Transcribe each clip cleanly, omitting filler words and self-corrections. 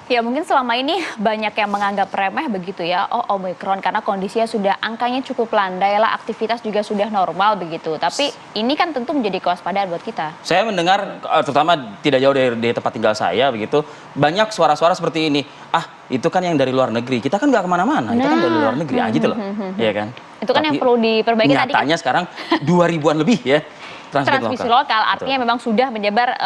Ya mungkin selama ini banyak yang menganggap remeh begitu ya, oh Omikron karena kondisinya sudah angkanya cukup landai lah, aktivitas juga sudah normal begitu. Tapi ini kan tentu menjadi kewaspadaan buat kita. Saya mendengar, terutama tidak jauh dari tempat tinggal saya begitu, banyak suara-suara seperti ini. Ah, itu kan yang dari luar negeri. Kita kan nggak kemana-mana, itu kan dari luar negeri aja gitu loh. Iya kan? Itu kan yang Tapi perlu diperbaiki tadi kan. nyatanya sekarang 2000-an lebih ya Transmisi lokal artinya Betul. memang sudah menyebar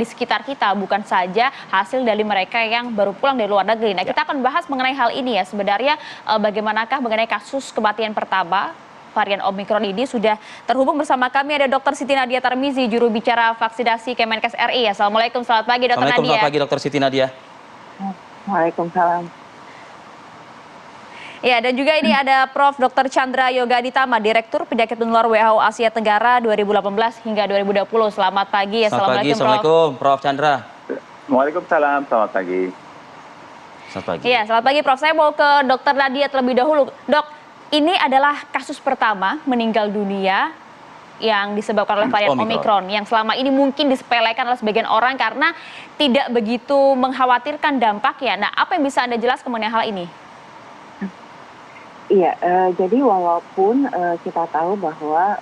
di sekitar kita, bukan saja hasil dari mereka yang baru pulang dari luar negeri. Nah, kita akan bahas mengenai hal ini ya. Sebenarnya bagaimanakah mengenai kasus kematian pertama varian Omikron ini. Sudah terhubung bersama kami ada Dr. Siti Nadia Tarmizi, juru bicara vaksinasi Kemenkes RI. Assalamualaikum, selamat pagi Dr. Nadia. Selamat pagi Dr. Siti Nadia. Waalaikumsalam. Ya, dan juga ini ada Prof. Dr. Chandra Yoga Aditama, Direktur Penyakit Menular WHO Asia Tenggara 2018 hingga 2020. Selamat pagi. Assalamualaikum, Prof. Chandra. Waalaikumsalam, selamat pagi. Selamat pagi. Iya, selamat pagi Prof. Saya mau ke Dr. Nadia terlebih dahulu. Dok, ini adalah kasus pertama meninggal dunia yang disebabkan oleh varian Omikron, yang selama ini mungkin disepelekan oleh sebagian orang karena tidak begitu mengkhawatirkan dampaknya. Nah, apa yang bisa Anda jelaskan mengenai hal ini? Iya, jadi walaupun kita tahu bahwa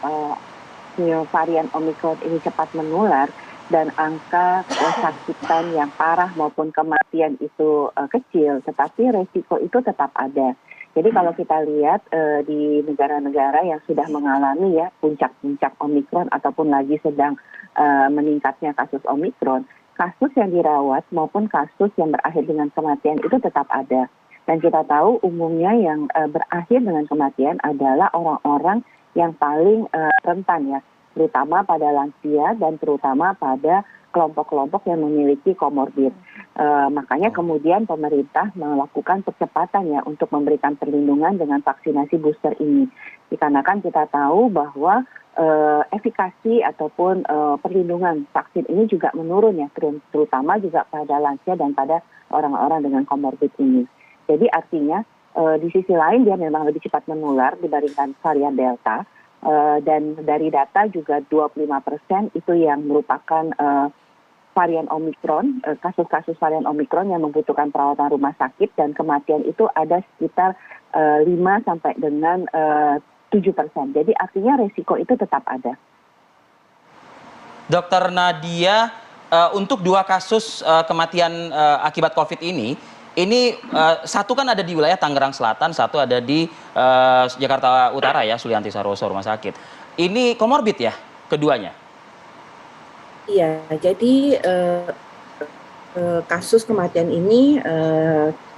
varian Omikron ini cepat menular dan angka kesakitan yang parah maupun kematian itu kecil, tetapi resiko itu tetap ada. Jadi kalau kita lihat di negara-negara yang sudah mengalami ya puncak-puncak Omikron ataupun lagi sedang meningkatnya kasus Omikron, kasus yang dirawat maupun kasus yang berakhir dengan kematian itu tetap ada. Dan kita tahu umumnya yang berakhir dengan kematian adalah orang-orang yang paling rentan ya, terutama pada lansia dan terutama pada kelompok-kelompok yang memiliki komorbid. Makanya kemudian pemerintah melakukan percepatan ya untuk memberikan perlindungan dengan vaksinasi booster ini. Dikarenakan kita tahu bahwa efikasi ataupun perlindungan vaksin ini juga menurun ya, terutama juga pada lansia dan pada orang-orang dengan komorbid ini. Jadi artinya di sisi lain dia memang lebih cepat menular dibandingkan varian Delta, dan dari data juga 25% itu yang merupakan varian Omikron, kasus-kasus varian Omikron yang membutuhkan perawatan rumah sakit, dan kematian itu ada sekitar 5 sampai dengan 7%. Jadi artinya resiko itu tetap ada. Dr. Nadia, untuk 2 kasus kematian akibat COVID ini satu kan ada di wilayah Tangerang Selatan, satu ada di Jakarta Utara ya, Sulianti Saroso Rumah Sakit. Ini komorbid ya, keduanya? Iya, jadi kasus kematian ini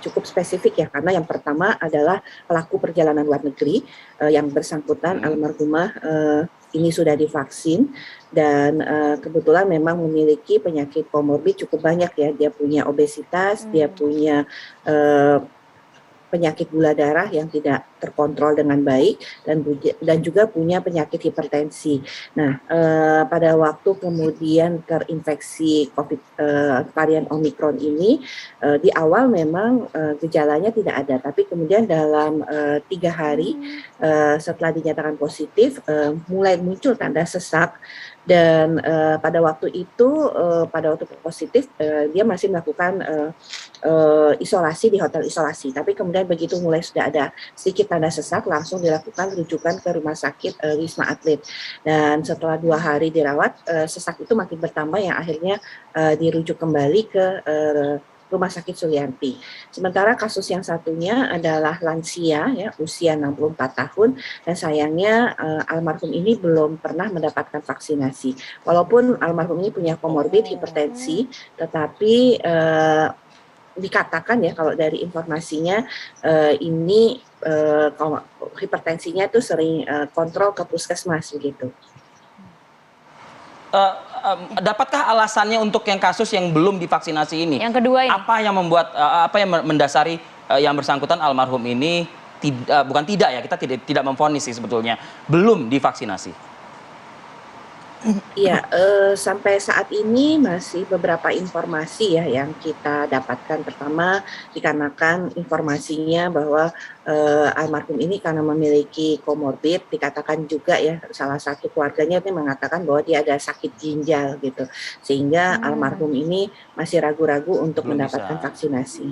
cukup spesifik ya, karena yang pertama adalah pelaku perjalanan luar negeri yang bersangkutan almarhumah ini sudah divaksin dan kebetulan memang memiliki penyakit komorbid cukup banyak ya. Dia punya obesitas, dia punya penyakit gula darah yang tidak terkontrol dengan baik dan juga punya penyakit hipertensi. Nah, pada waktu kemudian terinfeksi varian Omikron ini di awal memang gejalanya tidak ada, tapi kemudian dalam 3 hari setelah dinyatakan positif mulai muncul tanda sesak. Dan pada waktu itu, pada waktu positif, dia masih melakukan isolasi di hotel isolasi. Tapi kemudian begitu mulai sudah ada sedikit tanda sesak, langsung dilakukan rujukan ke rumah sakit Wisma Atlet. Dan setelah 2 hari dirawat, sesak itu makin bertambah yang akhirnya dirujuk kembali ke Rumah Sakit Sulianti. Sementara kasus yang satunya adalah lansia ya, usia 64 tahun, dan sayangnya almarhum ini belum pernah mendapatkan vaksinasi. Walaupun almarhum ini punya komorbid hipertensi, tetapi dikatakan ya kalau dari informasinya ini hipertensinya itu sering kontrol ke puskesmas begitu. Dapatkah alasannya untuk yang kasus yang belum divaksinasi ini? Yang kedua ini. Apa yang membuat, apa yang mendasari yang bersangkutan almarhum ini bukan tidak ya, kita tidak memvonis sih sebetulnya, belum divaksinasi? Iya, sampai saat ini masih beberapa informasi ya yang kita dapatkan. Pertama, dikarenakan informasinya bahwa almarhum ini karena memiliki komorbid, dikatakan juga ya salah satu keluarganya ini mengatakan bahwa dia ada sakit ginjal gitu, sehingga almarhum ini masih ragu-ragu untuk Belum mendapatkan bisa. vaksinasi.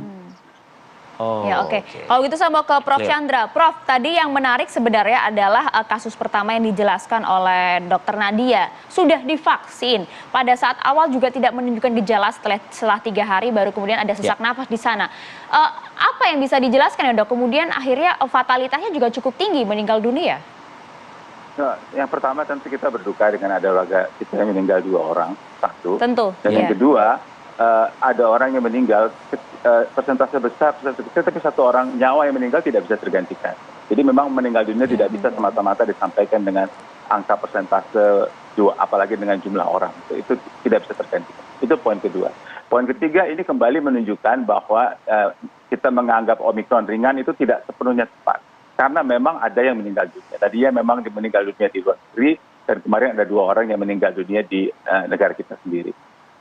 Oh, Ya, oke. oke. Kalau gitu saya mau ke Prof. Clear. Chandra. Prof, tadi yang menarik sebenarnya adalah kasus pertama yang dijelaskan oleh Dr. Nadia. Sudah divaksin. Pada saat awal juga tidak menunjukkan gejala, setelah 3 hari baru kemudian ada sesak napas di sana. Apa yang bisa dijelaskan ya, Dok? Kemudian akhirnya fatalitasnya juga cukup tinggi, meninggal dunia. Nah, yang pertama tentu kita berduka dengan ada warga kita yang meninggal 2 orang, satu. Tentu. Dan yang kedua, ada orang yang meninggal, persentase besar, tapi 1 orang nyawa yang meninggal tidak bisa tergantikan. Jadi memang meninggal dunia tidak bisa semata-mata disampaikan dengan angka persentase 2, apalagi dengan jumlah orang. Itu tidak bisa tergantikan. Itu poin kedua. Poin ketiga, ini kembali menunjukkan bahwa kita menganggap Omikron ringan itu tidak sepenuhnya tepat. Karena memang ada yang meninggal dunia. Tadinya memang meninggal dunia di luar negeri, dan kemarin ada 2 orang yang meninggal dunia di negara kita sendiri.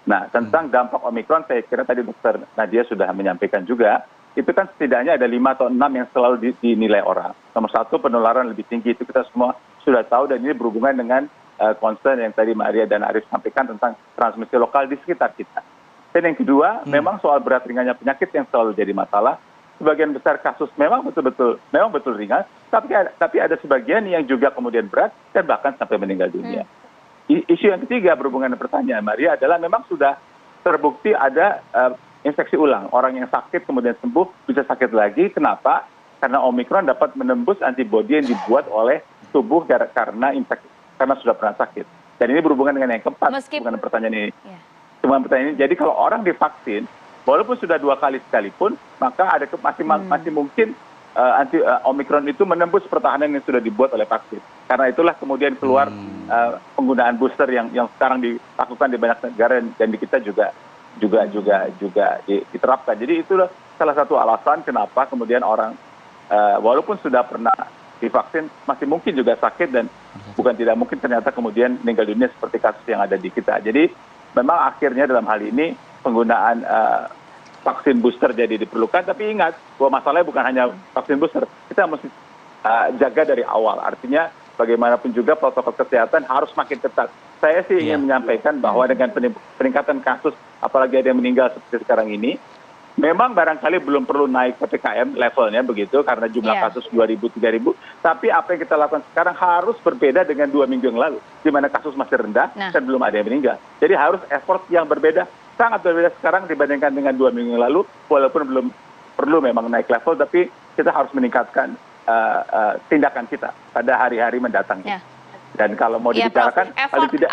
Nah, tentang dampak Omikron, saya kira tadi Dr. Nadia sudah menyampaikan juga, itu kan setidaknya ada 5 atau 6 yang selalu dinilai orang. Nomor 1, penularan lebih tinggi, itu kita semua sudah tahu, dan ini berhubungan dengan concern yang tadi Maria dan Arif sampaikan tentang transmisi lokal di sekitar kita. Dan yang kedua, memang soal berat ringannya penyakit yang selalu jadi masalah. Sebagian besar kasus memang betul ringan, tapi ada sebagian yang juga kemudian berat dan bahkan sampai meninggal dunia. Isu yang ketiga berhubungan dengan pertanyaan Maria adalah memang sudah terbukti ada infeksi ulang. Orang yang sakit kemudian sembuh bisa sakit lagi. Kenapa? Karena Omikron dapat menembus antibodi yang dibuat oleh tubuh karena infeksi, karena sudah pernah sakit. Dan ini berhubungan dengan yang keempat, bukan pertanyaan ini. Cuma pertanyaan ini, jadi kalau orang divaksin, walaupun sudah 2 kali sekalipun, maka masih mungkin Omikron itu menembus pertahanan yang sudah dibuat oleh vaksin. Karena itulah kemudian keluar penggunaan booster yang sekarang dilakukan di banyak negara dan di kita juga diterapkan. Jadi itulah salah satu alasan kenapa kemudian orang walaupun sudah pernah divaksin masih mungkin juga sakit, dan bukan tidak mungkin ternyata kemudian meninggal dunia seperti kasus yang ada di kita. Jadi memang akhirnya dalam hal ini penggunaan vaksin booster jadi diperlukan, tapi ingat bahwa masalahnya bukan hanya vaksin booster, kita mesti jaga dari awal. Artinya bagaimanapun juga protokol kesehatan harus makin ketat. Saya sih ingin menyampaikan bahwa dengan peningkatan kasus, apalagi ada yang meninggal seperti sekarang ini, memang barangkali belum perlu naik PPKM levelnya begitu, karena jumlah kasus 2.000, 3.000. Tapi apa yang kita lakukan sekarang harus berbeda dengan 2 minggu yang lalu, di mana kasus masih rendah dan belum ada yang meninggal. Jadi harus effort yang berbeda, sangat berbeda sekarang dibandingkan dengan 2 minggu yang lalu, walaupun belum perlu memang naik level, tapi kita harus meningkatkan tindakan kita pada hari-hari mendatang. Dan kalau mau dibicarakan, paling tidak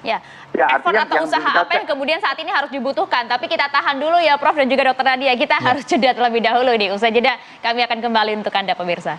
effort atau usaha apa yang kemudian saat ini harus dibutuhkan. Tapi kita tahan dulu ya Prof dan juga Dr. Nadia. Kita harus jeda terlebih dahulu nih. Usai jeda kami akan kembali untuk Anda pemirsa.